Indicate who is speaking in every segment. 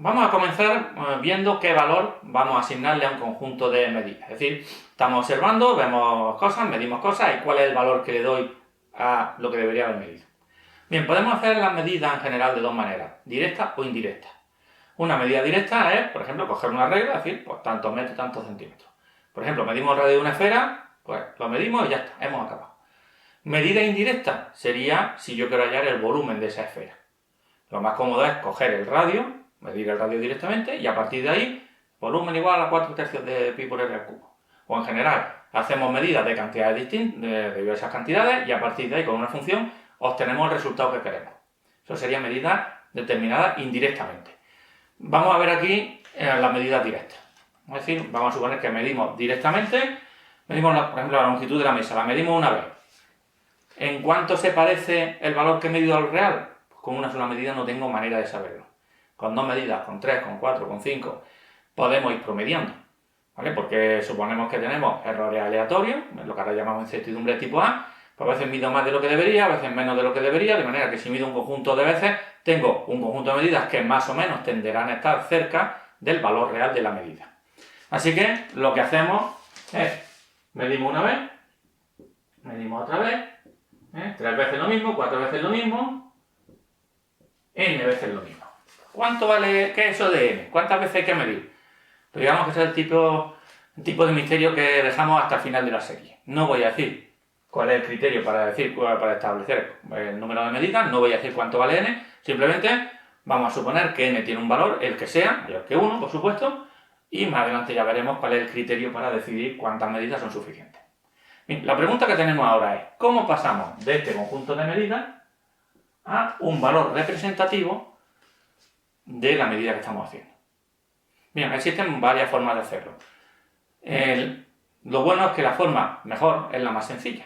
Speaker 1: Vamos a comenzar viendo qué valor vamos a asignarle a un conjunto de medidas. Es decir, estamos observando, vemos cosas, medimos cosas y cuál es el valor que le doy a lo que debería haber medido. Bien, podemos hacer las medidas en general de dos maneras, directa o indirecta. Una medida directa es, por ejemplo, coger una regla, es decir, pues tantos metros, tantos centímetros. Por ejemplo, medimos el radio de una esfera, pues lo medimos y ya está, hemos acabado. Medida indirecta sería si yo quiero hallar el volumen de esa esfera. Lo más cómodo es coger el radio, medir el radio directamente y a partir de ahí, volumen igual a 4 tercios de pi por r al cubo. O en general, hacemos medidas de cantidades distintas, de diversas cantidades y a partir de ahí, con una función, obtenemos el resultado que queremos. Eso sería medida determinada indirectamente. Vamos a ver aquí las medidas directas. Es decir, vamos a suponer que medimos directamente, medimos, por ejemplo, la longitud de la mesa, la medimos una vez. ¿En cuánto se parece el valor que he medido al real? Pues con una sola medida no tengo manera de saberlo. Con dos medidas, con 3, con 4, con 5, podemos ir promediando, ¿vale? Porque suponemos que tenemos errores aleatorios, lo que ahora llamamos incertidumbre tipo A, pues a veces mido más de lo que debería, a veces menos de lo que debería, de manera que si mido un conjunto de veces, tengo un conjunto de medidas que más o menos tenderán a estar cerca del valor real de la medida. Así que lo que hacemos es, medimos una vez, medimos otra vez, 3 veces lo mismo, 4 veces lo mismo, n veces lo mismo. ¿Cuánto vale? ¿Qué es eso de n? ¿Cuántas veces hay que medir? Pues digamos que ese es el tipo de misterio que dejamos hasta el final de la serie. No voy a decir cuál es el criterio para establecer el número de medidas, no voy a decir cuánto vale n, simplemente vamos a suponer que n tiene un valor, el que sea, mayor que 1, por supuesto, y más adelante ya veremos cuál es el criterio para decidir cuántas medidas son suficientes. Bien, la pregunta que tenemos ahora es, ¿cómo pasamos de este conjunto de medidas a un valor representativo de la medida que estamos haciendo? Bien, existen varias formas de hacerlo. Lo bueno es que la forma mejor es la más sencilla.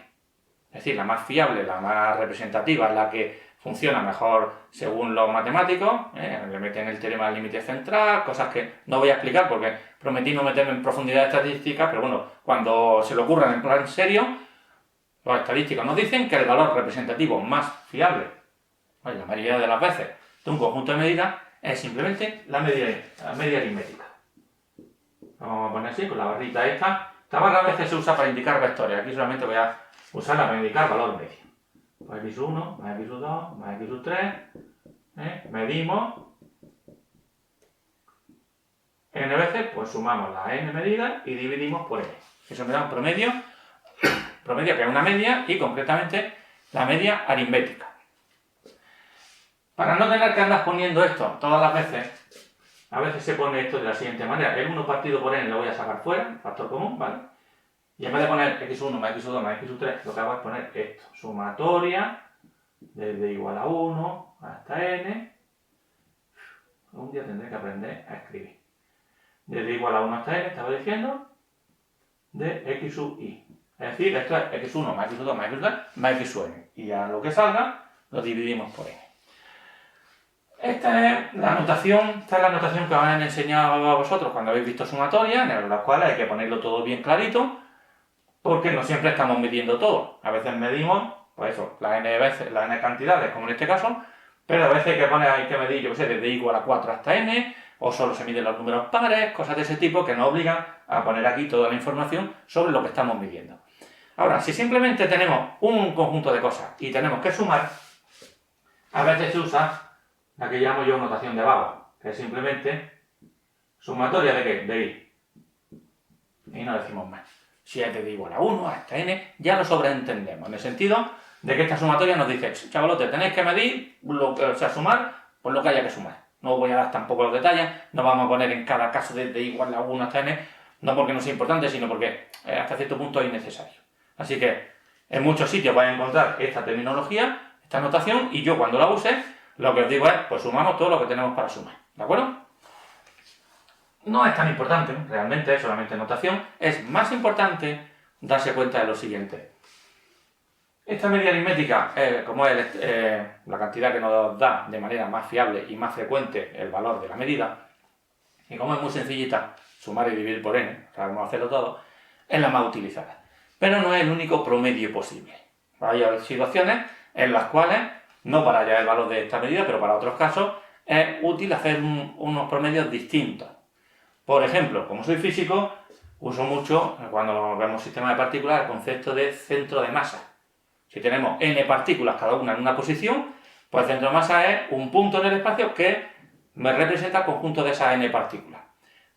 Speaker 1: Es decir, la más fiable, la más representativa, la que funciona mejor según los matemáticos. Le meten el teorema del límite central, cosas que no voy a explicar porque prometí no meterme en profundidad estadística, pero bueno, cuando se le ocurran en plan serio, los estadísticos nos dicen que el valor representativo más fiable, la mayoría de las veces, de un conjunto de medidas, es simplemente la media aritmética. Vamos a poner así, con la barrita esta. Esta barra a veces se usa para indicar vectores. Aquí solamente voy a usarla para indicar valor medio. Pues x1, más x2, más x3. Medimos. N veces, pues sumamos las n medidas y dividimos por n. Eso me da un promedio, que es una media, y concretamente la media aritmética. Para no tener que andar poniendo esto todas las veces, a veces se pone esto de la siguiente manera. El 1 partido por n lo voy a sacar fuera, el factor común, ¿vale? Y en vez de poner x1 más x2 más x3, lo que hago es poner esto. Sumatoria desde igual a 1 hasta n. Un día tendré que aprender a escribir. Desde igual a 1 hasta n, estaba diciendo, de x sub i. Es decir, esto es x1 más x2 más x3 más x sub n. Y a lo que salga, lo dividimos por n. Esta es la notación que os han enseñado a vosotros cuando habéis visto sumatoria, en las cuales hay que ponerlo todo bien clarito, porque no siempre estamos midiendo todo. A veces medimos, pues eso, las n cantidades, como en este caso, pero a veces hay que medir, yo qué sé, desde igual a 4 hasta n, o solo se miden los números pares, cosas de ese tipo que nos obligan a poner aquí toda la información sobre lo que estamos midiendo. Ahora, si simplemente tenemos un conjunto de cosas y tenemos que sumar, a veces se usa la que llamo yo notación de vago, que es simplemente sumatoria de ¿qué? De i. Y no decimos más. Si es de igual a 1 hasta n, ya lo sobreentendemos, en el sentido de que esta sumatoria nos dice, chavalote, tenéis que medir, sumar, pues lo que haya que sumar. No voy a dar tampoco los detalles, no vamos a poner en cada caso de igual a 1 hasta n, no porque no sea importante, sino porque hasta cierto punto es innecesario. Así que en muchos sitios vais a encontrar esta terminología, esta notación, y yo cuando la use, lo que os digo es, pues sumamos todo lo que tenemos para sumar, ¿de acuerdo? No es tan importante, realmente es solamente notación, es más importante darse cuenta de lo siguiente. Esta media aritmética, como es la cantidad que nos da de manera más fiable y más frecuente el valor de la medida, y como es muy sencillita, sumar y dividir por n, sabemos hacerlo todo, es la más utilizada. Pero no es el único promedio posible. Hay situaciones en las cuales, no para hallar el valor de esta medida, pero para otros casos, es útil hacer unos promedios distintos. Por ejemplo, como soy físico, uso mucho, cuando vemos sistemas de partículas, el concepto de centro de masa. Si tenemos n partículas, cada una en una posición, pues el centro de masa es un punto en el espacio que me representa el conjunto de esas n partículas.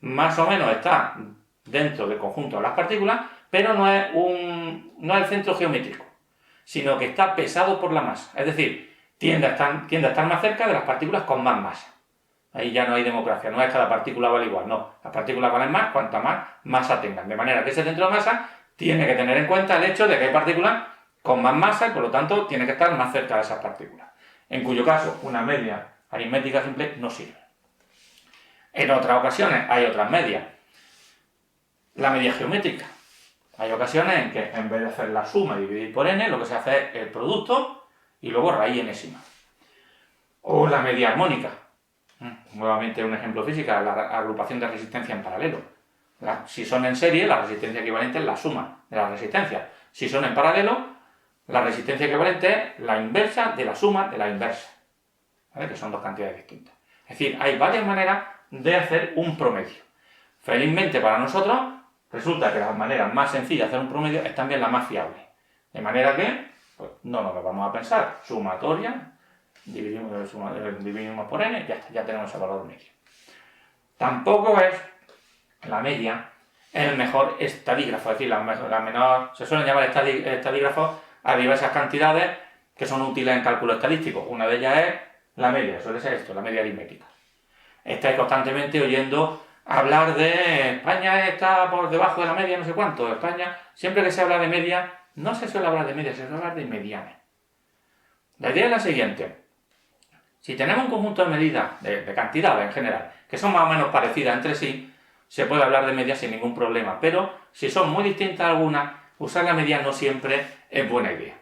Speaker 1: Más o menos está dentro del conjunto de las partículas, pero no es el centro geométrico, sino que está pesado por la masa. Es decir, tiende a estar más cerca de las partículas con más masa. Ahí ya no hay democracia, no es cada partícula vale igual, no. Las partículas valen más cuanta más masa tengan. De manera que ese centro de masa tiene que tener en cuenta el hecho de que hay partículas con más masa y por lo tanto tiene que estar más cerca de esas partículas. En cuyo caso, una media aritmética simple no sirve. En otras ocasiones hay otras medias. La media geométrica. Hay ocasiones en que en vez de hacer la suma y dividir por n, lo que se hace es el producto y luego raíz enésima. O la media armónica. Nuevamente un ejemplo físico, la agrupación de resistencia en paralelo. Si son en serie, la resistencia equivalente es la suma de las resistencias. Si son en paralelo, la resistencia equivalente es la inversa de la suma de la inversa. ¿Vale? Que son dos cantidades distintas. Es decir, hay varias maneras de hacer un promedio. Felizmente para nosotros, resulta que la manera más sencilla de hacer un promedio es también la más fiable. De manera que pues, no nos lo vamos a pensar. Sumatoria, dividimos por n, ya tenemos el valor medio. Tampoco es la media el mejor estadígrafo, es decir, la menor. Se suelen llamar estadígrafos a diversas cantidades que son útiles en cálculo estadístico. Una de ellas es la media, suele ser esto, la media aritmética. Estáis constantemente oyendo hablar de España está por debajo de la media, no sé cuánto. España, siempre que se habla de media, no se suele hablar de media, se suele hablar de mediana. La idea es la siguiente. Si tenemos un conjunto de medidas, de cantidades en general, que son más o menos parecidas entre sí, se puede hablar de media sin ningún problema. Pero si son muy distintas algunas, usar la media no siempre es buena idea.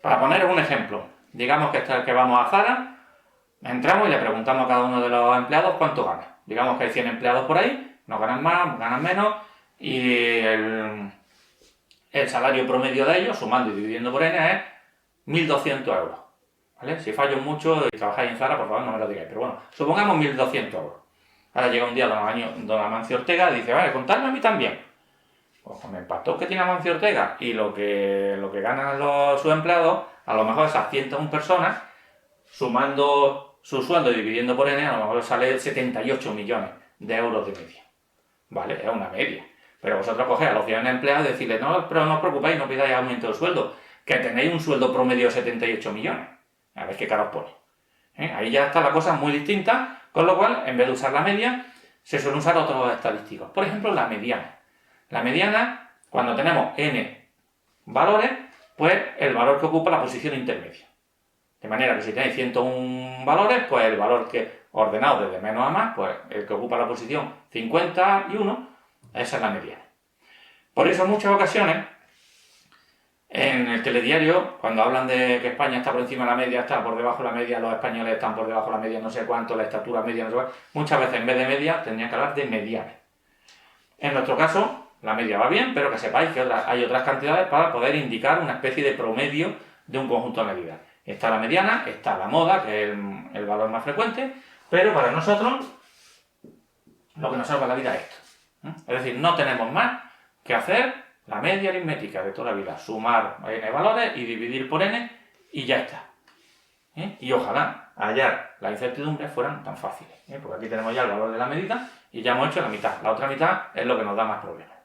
Speaker 1: Para poner un ejemplo, digamos que vamos a Zara, entramos y le preguntamos a cada uno de los empleados cuánto gana. Digamos que hay 100 empleados por ahí, no ganan más, ganan menos, y el salario promedio de ellos, sumando y dividiendo por n, es 1.200 euros. ¿Vale? Si fallo mucho y trabajáis en Zara, por favor no me lo digáis, pero bueno, supongamos 1.200 euros. Ahora llega un día don Amancio Ortega y dice, vale, contadme a mí también. Pues con el impacto que tiene Amancio Ortega y lo que ganan sus empleados, a lo mejor esas 101 personas, sumando su sueldo y dividiendo por n, a lo mejor sale 78 millones de euros de media. ¿Vale? Es una media. Pero vosotros cogéis a los 100 empleados y decirles, no, pero no os preocupéis, no pidáis aumento de sueldo, que tenéis un sueldo promedio de 78 millones. A ver qué cara os pone. Ahí ya está la cosa muy distinta, con lo cual, en vez de usar la media, se suelen usar otros estadísticos. Por ejemplo, la mediana. La mediana, cuando tenemos n valores, pues el valor que ocupa la posición intermedia. De manera que si tenéis 101 valores, pues el valor que ordenado desde menos a más, pues el que ocupa la posición 51, esa es la mediana. Por eso en muchas ocasiones, en el telediario, cuando hablan de que España está por encima de la media, está por debajo de la media, los españoles están por debajo de la media, no sé cuánto, la estatura media, no sé cuánto, muchas veces en vez de media tendrían que hablar de mediana. En nuestro caso, la media va bien, pero que sepáis que hay otras cantidades para poder indicar una especie de promedio de un conjunto de medidas. Está la mediana, está la moda, que es el valor más frecuente, pero para nosotros lo que nos salva la vida es esto. Es decir, no tenemos más que hacer la media aritmética de toda la vida, sumar n valores y dividir por n y ya está. Y ojalá hallar las incertidumbres fueran tan fáciles, porque aquí tenemos ya el valor de la medida y ya hemos hecho la mitad. La otra mitad es lo que nos da más problemas.